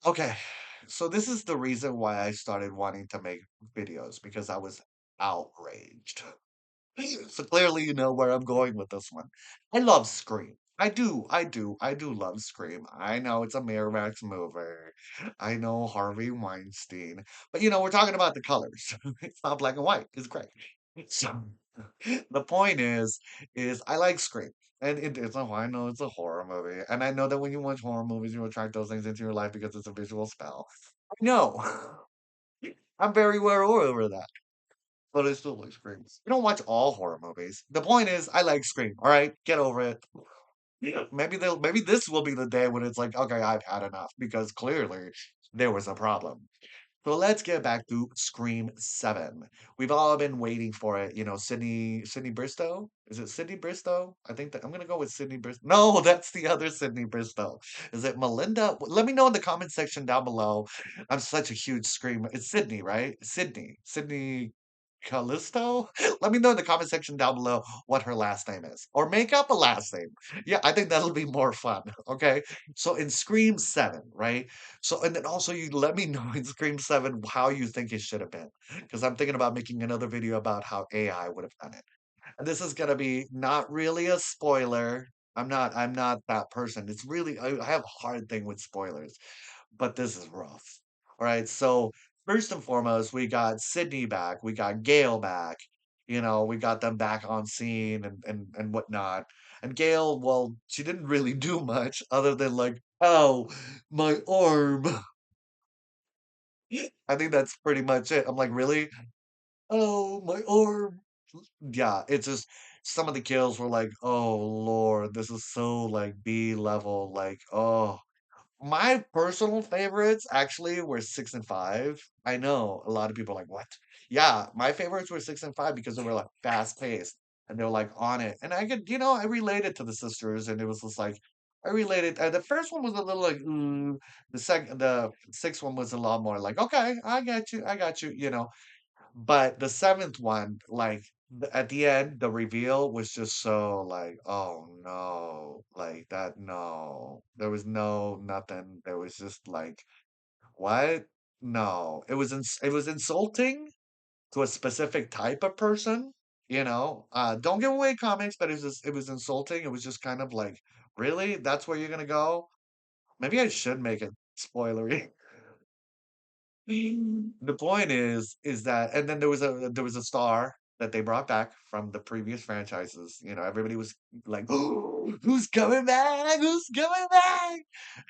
Okay, so this is the reason why I started wanting to make videos because I was outraged. So clearly you know where I'm going with this one. I love Scream. I do love Scream. I know it's a Miramax movie. I know Harvey Weinstein. But we're talking about the colors. It's not black and white. It's gray. So the point is I like Scream. And I know it's a horror movie. And I know that when you watch horror movies, you attract those things into your life because it's a visual spell. I know. I'm very well aware of that. But I still like Scream. You don't watch all horror movies. The point is, I like Scream. All right, get over it. Yeah. Maybe this will be the day when it's like, okay, I've had enough because clearly there was a problem. So let's get back to Scream 7. We've all been waiting for it. Sydney Bristow. Is it Sydney Bristow? I think that I'm gonna go with Sydney Bristow. No, that's the other Sydney Bristow. Is it Melinda? Let me know in the comment section down below. I'm such a huge Scream. It's Sydney, right? Sydney Callisto? Let me know in the comment section down below what her last name is. Or make up a last name. Yeah, I think that'll be more fun. Okay. So in Scream 7, right? So, and then also you let me know in Scream 7 how you think it should have been. Because I'm thinking about making another video about how AI would have done it. And this is gonna be not really a spoiler. I'm not that person. It's really I have a hard thing with spoilers, but this is rough. All right. So first and foremost, we got Sydney back, we got Gail back, we got them back on scene and whatnot. And Gail, well, she didn't really do much other than like, oh, my arm. I think that's pretty much it. I'm like, really? Oh, my arm. Yeah, it's just some of the kills were like, oh Lord, this is so like B level, like, oh. My personal favorites actually were 6 and 5. I know a lot of people are like, "What?" Yeah, my favorites were 6 and 5 because they were like fast paced and they were like on it. And I related to the sisters and it was just like I related. The first one was a little like, the sixth one was a lot more like, okay, I got you. But the seventh one, like at the end, the reveal was just so like, oh no, like that, no. There was no nothing. There was just like, what? No. It was insulting to a specific type of person, Don't give away comics, but it was insulting. It was just kind of like, really? That's where you're gonna go? Maybe I should make it spoilery. The point is that and then there was a star that they brought back from the previous franchises. Everybody was like, "Oh, who's coming back? Who's coming back?"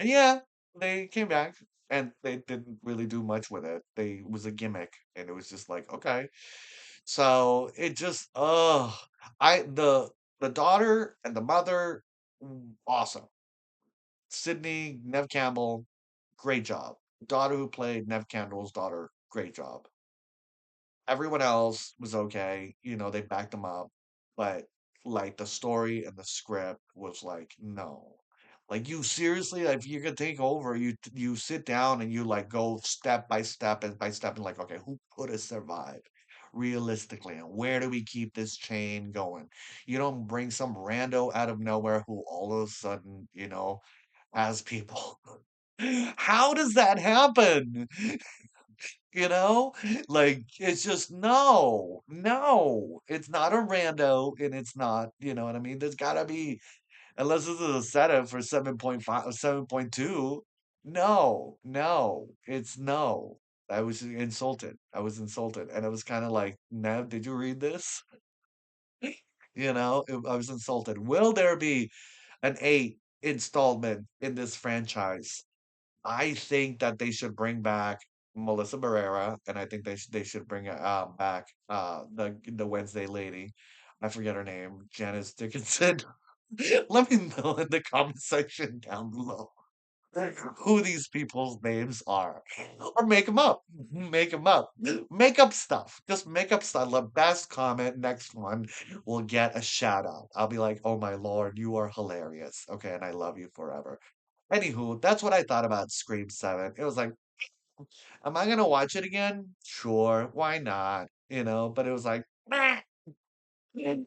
And yeah, they came back and they didn't really do much with it. It was a gimmick and it was just like, okay. So it just I the daughter and the mother, awesome. Sydney, Nev Campbell, great job. Daughter who played Nev Campbell's daughter, great job. Everyone else was okay. They backed them up, but like the story and the script was like, no. Like you seriously, like, if you're gonna take over, you sit down and you like go step by step and by step and like, okay, who could have survived realistically, and where do we keep this chain going? You don't bring some rando out of nowhere who all of a sudden, has people. How does that happen? You know? Like, it's just no, no. It's not a rando and it's not, you know what I mean? There's gotta be, unless this is a setup for 7.5 or 7.2. No, no, it's no. I was insulted. I was insulted. And I was kind of like, Nev, did you read this? I was insulted. Will there be an eight installment in this franchise? I think that they should bring back Melissa Barrera, and I think they should bring back the Wednesday lady. I forget her name, Janice Dickinson. Let me know in the comment section down below who these people's names are, or make them up. Make them up. Make up stuff. Just make up stuff. The best comment, next one, will get a shout out. I'll be like, "Oh my lord, you are hilarious." Okay, and I love you forever. Anywho, that's what I thought about Scream 7. It was like, am I gonna watch it again? Sure, why not? But it was like, meh.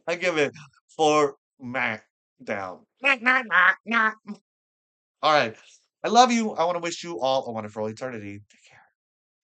I give it 4 meh down. Meh, meh, meh, meh. All right. I love you. I want to wish you all a wonderful eternity. Take care.